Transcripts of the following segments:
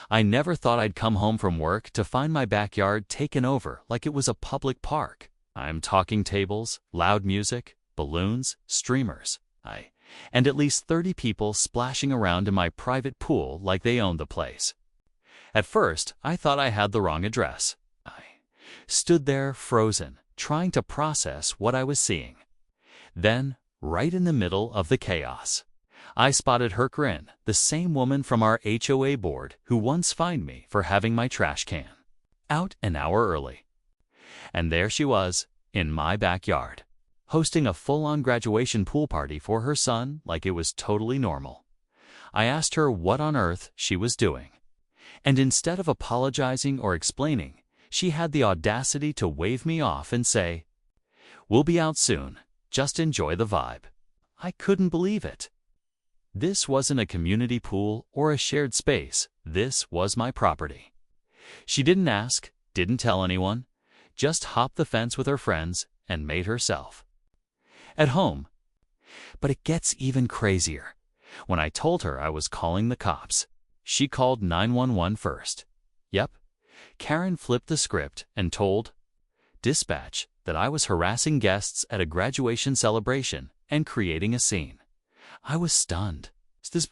I never thought I'd come home from work to find my backyard taken over like it was a public park. I'm talking tables, loud music, balloons, streamers, and at least 30 people splashing around in my private pool like they owned the place. At first, I thought I had the wrong address. I stood there frozen, trying to process what I was seeing. Then, right in the middle of the chaos, I spotted her grin, the same woman from our HOA board who once fined me for having my trash can out an hour early. And there she was, in my backyard, hosting a full-on graduation pool party for her son like it was totally normal. I asked her what on earth she was doing, and instead of apologizing or explaining, she had the audacity to wave me off and say, "We'll be out soon, just enjoy the vibe." I couldn't believe it. This wasn't a community pool or a shared space, this was my property. She didn't ask, didn't tell anyone, just hopped the fence with her friends and made herself at home. But it gets even crazier. When I told her I was calling the cops, she called 911 first. Yep, Karen flipped the script and told dispatch that I was harassing guests at a graduation celebration and creating a scene. I was stunned. This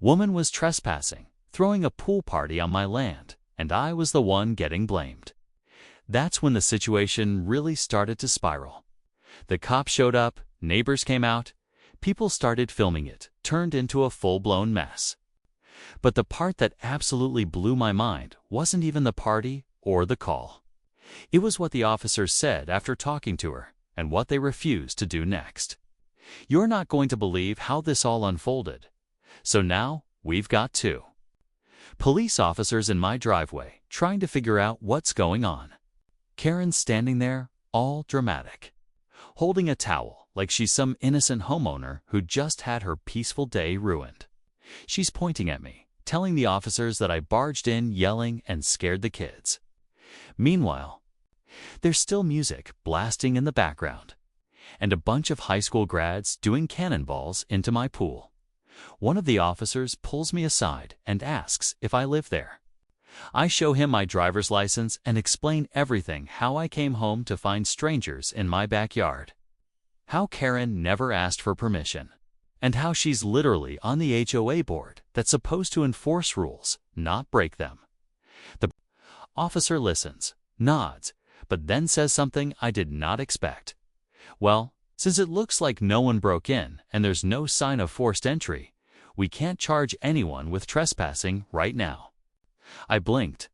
woman was trespassing, throwing a pool party on my land, and I was the one getting blamed. That's when the situation really started to spiral. The cops showed up, neighbors came out, people started filming it, turned into a full-blown mess. But the part that absolutely blew my mind wasn't even the party or the call. It was what the officers said after talking to her and what they refused to do next. You're not going to believe how this all unfolded. So now we've got two police officers in my driveway trying to figure out what's going on. Karen's standing there, all dramatic, holding a towel like she's some innocent homeowner who just had her peaceful day ruined. She's pointing at me, telling the officers that I barged in yelling and scared the kids. Meanwhile, there's still music blasting in the background, and a bunch of high school grads doing cannonballs into my pool. One of the officers pulls me aside and asks if I live there. I show him my driver's license and explain everything, how I came home to find strangers in my backyard, how Karen never asked for permission, and how she's literally on the HOA board that's supposed to enforce rules, not break them. The officer listens, nods, but then says something I did not expect. Well, since it looks like no one broke in and there's no sign of forced entry, we can't charge anyone with trespassing right now. I blinked.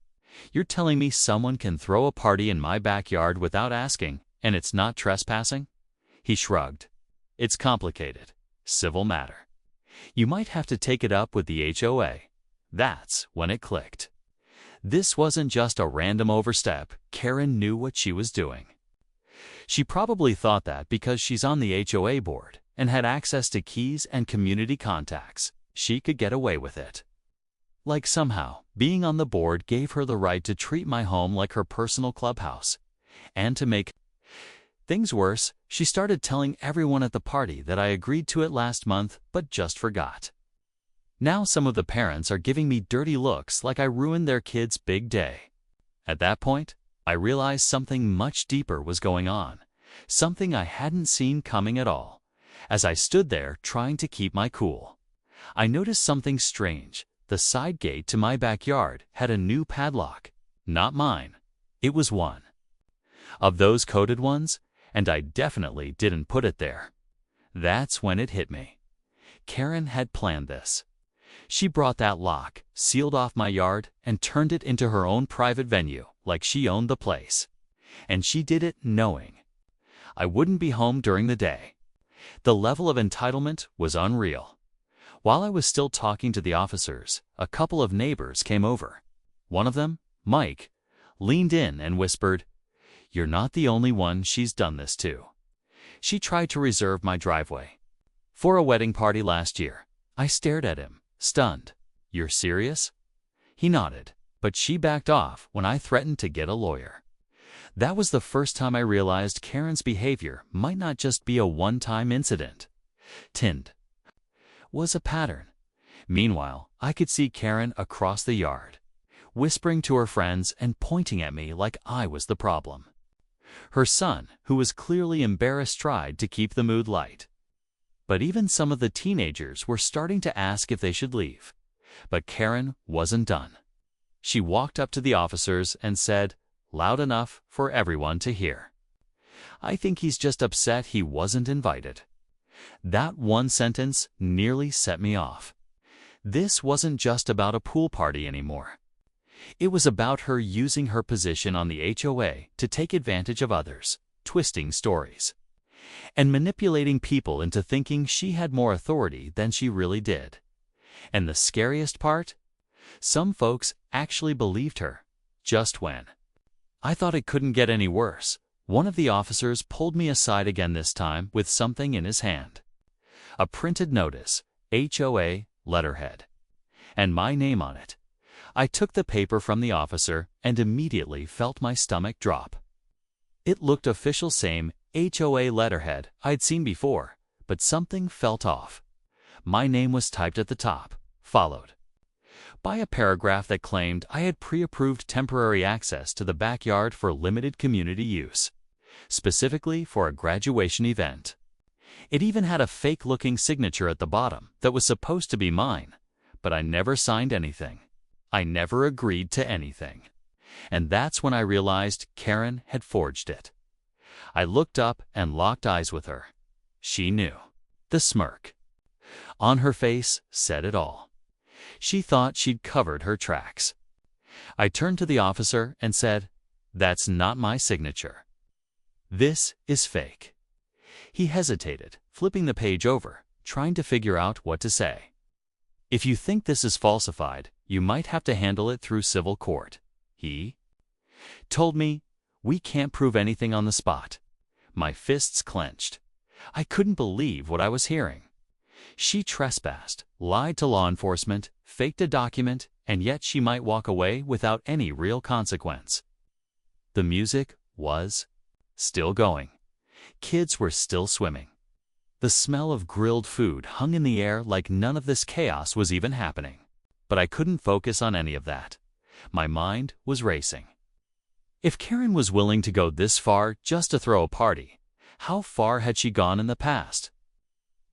You're telling me someone can throw a party in my backyard without asking, and it's not trespassing? He shrugged. It's complicated. Civil matter. You might have to take it up with the HOA. That's when it clicked. This wasn't just a random overstep. Karen knew what she was doing. She probably thought that because she's on the HOA board and had access to keys and community contacts, she could get away with it. Like somehow, being on the board gave her the right to treat my home like her personal clubhouse. And to make things worse, she started telling everyone at the party that I agreed to it last month but just forgot. Now some of the parents are giving me dirty looks like I ruined their kid's big day. At that point, I realized something much deeper was going on, something I hadn't seen coming at all. As I stood there trying to keep my cool, I noticed something strange. The side gate to my backyard had a new padlock. Not mine. It was one of those coded ones, and I definitely didn't put it there. That's when it hit me. Karen had planned this. She brought that lock, sealed off my yard, and turned it into her own private venue, like she owned the place. And she did it knowing I wouldn't be home during the day. The level of entitlement was unreal. While I was still talking to the officers, a couple of neighbors came over. One of them, Mike, leaned in and whispered, "You're not the only one she's done this to. She tried to reserve my driveway for a wedding party last year." I stared at him, stunned. "You're serious?" He nodded, but she backed off when I threatened to get a lawyer. That was the first time I realized Karen's behavior might not just be a one-time incident. Tind was a pattern. Meanwhile, I could see Karen across the yard, whispering to her friends and pointing at me like I was the problem. Her son, who was clearly embarrassed, tried to keep the mood light. But even some of the teenagers were starting to ask if they should leave. But Karen wasn't done. She walked up to the officers and said, loud enough for everyone to hear, "I think he's just upset he wasn't invited." That one sentence nearly set me off. This wasn't just about a pool party anymore. It was about her using her position on the HOA to take advantage of others, twisting stories, and manipulating people into thinking she had more authority than she really did. And the scariest part? Some folks actually believed her. Just when I thought it couldn't get any worse, one of the officers pulled me aside again, this time with something in his hand. A printed notice, HOA letterhead, and my name on it. I took the paper from the officer and immediately felt my stomach drop. It looked official, same HOA letterhead I'd seen before, but something felt off. My name was typed at the top, followed by a paragraph that claimed I had pre-approved temporary access to the backyard for limited community use, specifically for a graduation event. It even had a fake-looking signature at the bottom that was supposed to be mine, but I never signed anything. I never agreed to anything. And that's when I realized Karen had forged it. I looked up and locked eyes with her. She knew. The smirk on her face said it all. She thought she'd covered her tracks. I turned to the officer and said, "That's not my signature. This is fake." He hesitated, flipping the page over, trying to figure out what to say. "If you think this is falsified, you might have to handle it through civil court," he told me. "We can't prove anything on the spot." My fists clenched. I couldn't believe what I was hearing. She trespassed, lied to law enforcement, faked a document, and yet she might walk away without any real consequence. The music was still going. Kids were still swimming. The smell of grilled food hung in the air like none of this chaos was even happening. But I couldn't focus on any of that. My mind was racing. If Karen was willing to go this far just to throw a party, how far had she gone in the past?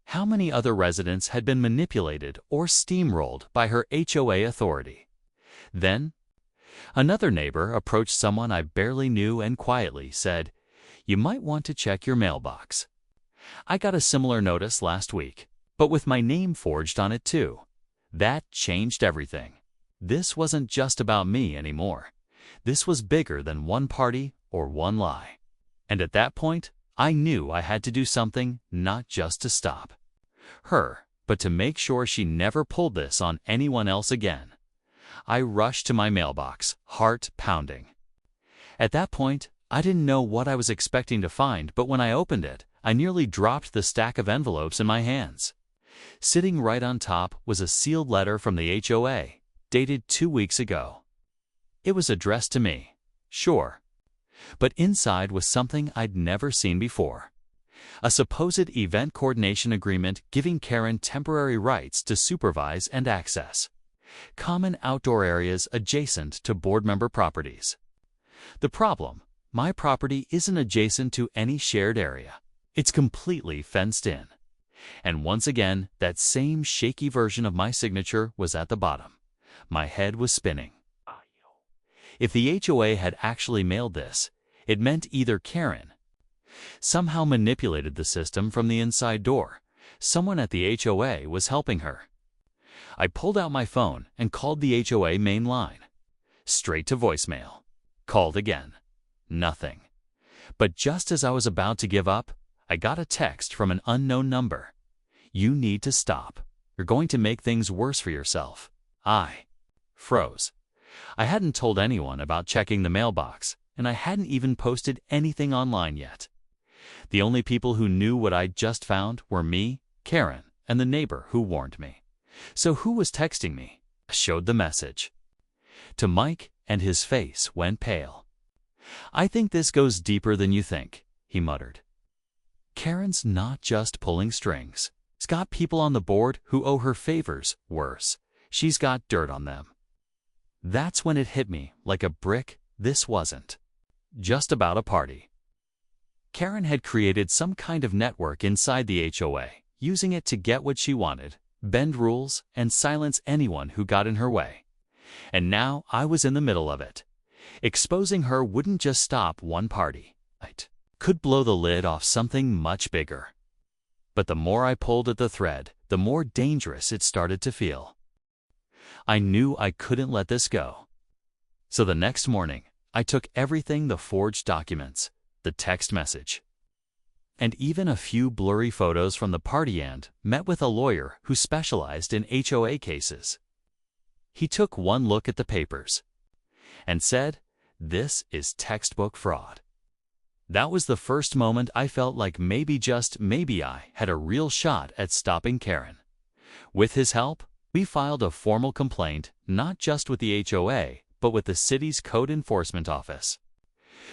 How many other residents had been manipulated or steamrolled by her HOA authority? Then, another neighbor approached someone I barely knew and quietly said, "You might want to check your mailbox. I got a similar notice last week, but with my name forged on it too." That changed everything. This wasn't just about me anymore. This was bigger than one party or one lie. And at that point, I knew I had to do something, not just to stop her, but to make sure she never pulled this on anyone else again. I rushed to my mailbox, heart pounding. At that point, I didn't know what I was expecting to find, but when I opened it, I nearly dropped the stack of envelopes in my hands. Sitting right on top was a sealed letter from the HOA, dated 2 weeks ago. It was addressed to me, sure, but inside was something I'd never seen before. A supposed event coordination agreement giving Karen temporary rights to supervise and access common outdoor areas adjacent to board member properties. The problem: my property isn't adjacent to any shared area. It's completely fenced in. And once again, that same shaky version of my signature was at the bottom. My head was spinning. If the HOA had actually mailed this, it meant either Karen somehow manipulated the system from the inside door. Someone at the HOA was helping her. I pulled out my phone and called the HOA main line. Straight to voicemail. Called again. Nothing. But just as I was about to give up, I got a text from an unknown number. "You need to stop. You're going to make things worse for yourself." I froze. I hadn't told anyone about checking the mailbox, and I hadn't even posted anything online yet. The only people who knew what I'd just found were me, Karen, and the neighbor who warned me. So who was texting me? I showed the message to Mike, and his face went pale. "I think this goes deeper than you think," he muttered. "Karen's not just pulling strings. She's got people on the board who owe her favors. Worse, she's got dirt on them. That's when it hit me like a brick. This wasn't just about a party. Karen had created some kind of network inside the HOA, using it to get what she wanted, bend rules, and silence anyone who got in her way. And now I was in the middle of it. Exposing her wouldn't just stop one party. It could blow the lid off something much bigger. But the more I pulled at the thread, the more dangerous it started to feel. I knew I couldn't let this go. So the next morning, I took everything: the forged documents, the text message, and even a few blurry photos from the party, and met with a lawyer who specialized in HOA cases. He took one look at the papers and said, "This is textbook fraud." That was the first moment I felt like maybe, just maybe, I had a real shot at stopping Karen. With his help, we filed a formal complaint, not just with the HOA, but with the city's code enforcement office.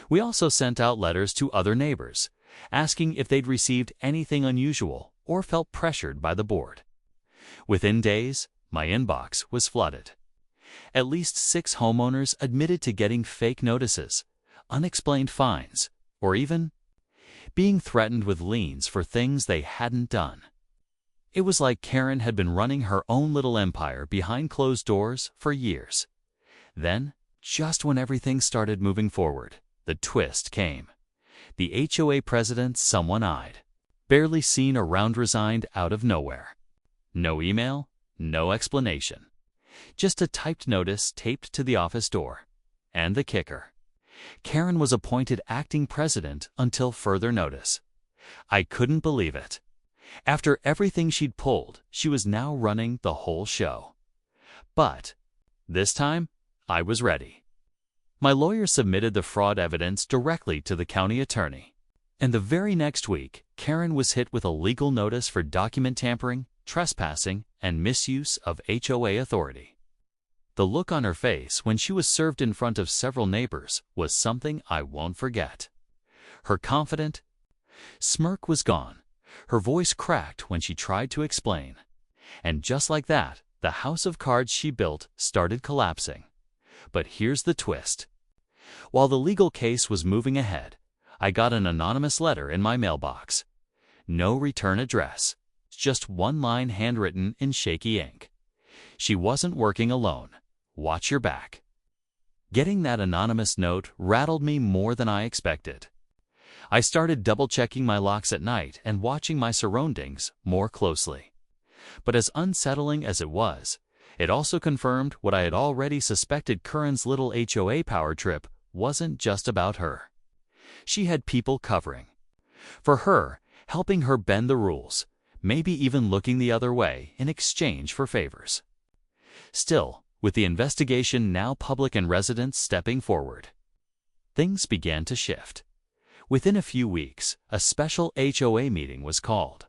We also sent out letters to other neighbors, asking if they'd received anything unusual or felt pressured by the board. Within days, my inbox was flooded. At least 6 homeowners admitted to getting fake notices, unexplained fines, or even being threatened with liens for things they hadn't done. It was like Karen had been running her own little empire behind closed doors for years. Then, just when everything started moving forward, the twist came. The HOA president, someone eyed, barely seen around, resigned out of nowhere. No email, no explanation. Just a typed notice taped to the office door. And the kicker: Karen was appointed acting president until further notice. I couldn't believe it. After everything she'd pulled, she was now running the whole show. But this time, I was ready. My lawyer submitted the fraud evidence directly to the county attorney. And the very next week, Karen was hit with a legal notice for document tampering, trespassing, and misuse of HOA authority. The look on her face when she was served in front of several neighbors was something I won't forget. Her confident smirk was gone. Her voice cracked when she tried to explain. And just like that, the house of cards she built started collapsing. But here's the twist. While the legal case was moving ahead, I got an anonymous letter in my mailbox. No return address, just one line handwritten in shaky ink. She wasn't working alone. Watch your back. Getting that anonymous note rattled me more than I expected. I started double-checking my locks at night and watching my surroundings more closely. But as unsettling as it was, it also confirmed what I had already suspected: Karen's little HOA power trip wasn't just about her. She had people covering for her, helping her bend the rules, maybe even looking the other way in exchange for favors. Still, with the investigation now public and residents stepping forward, things began to shift. Within a few weeks, a special HOA meeting was called.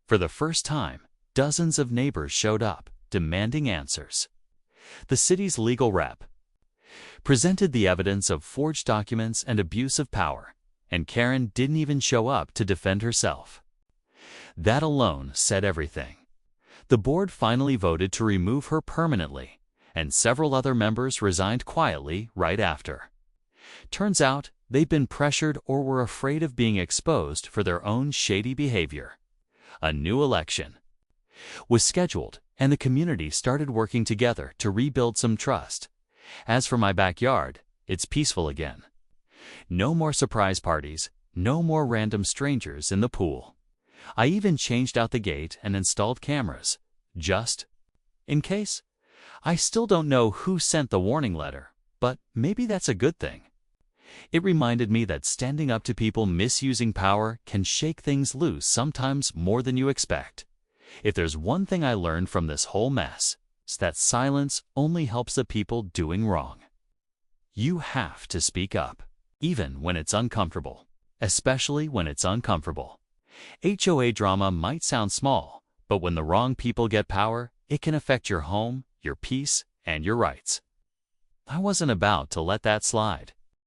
For the first time, dozens of neighbors showed up, demanding answers. The city's legal rep presented the evidence of forged documents and abuse of power, and Karen didn't even show up to defend herself. That alone said everything. The board finally voted to remove her permanently, and several other members resigned quietly right after. Turns out, they'd been pressured or were afraid of being exposed for their own shady behavior. A new election was scheduled, and the community started working together to rebuild some trust. As for my backyard, it's peaceful again. No more surprise parties, no more random strangers in the pool. I even changed out the gate and installed cameras, just in case. I still don't know who sent the warning letter, but maybe that's a good thing. It reminded me that standing up to people misusing power can shake things loose, sometimes more than you expect. If there's one thing I learned from this whole mess, it's that silence only helps the people doing wrong. You have to speak up, even when it's uncomfortable, especially when it's uncomfortable. HOA drama might sound small, but when the wrong people get power, it can affect your home, your peace, and your rights. I wasn't about to let that slide.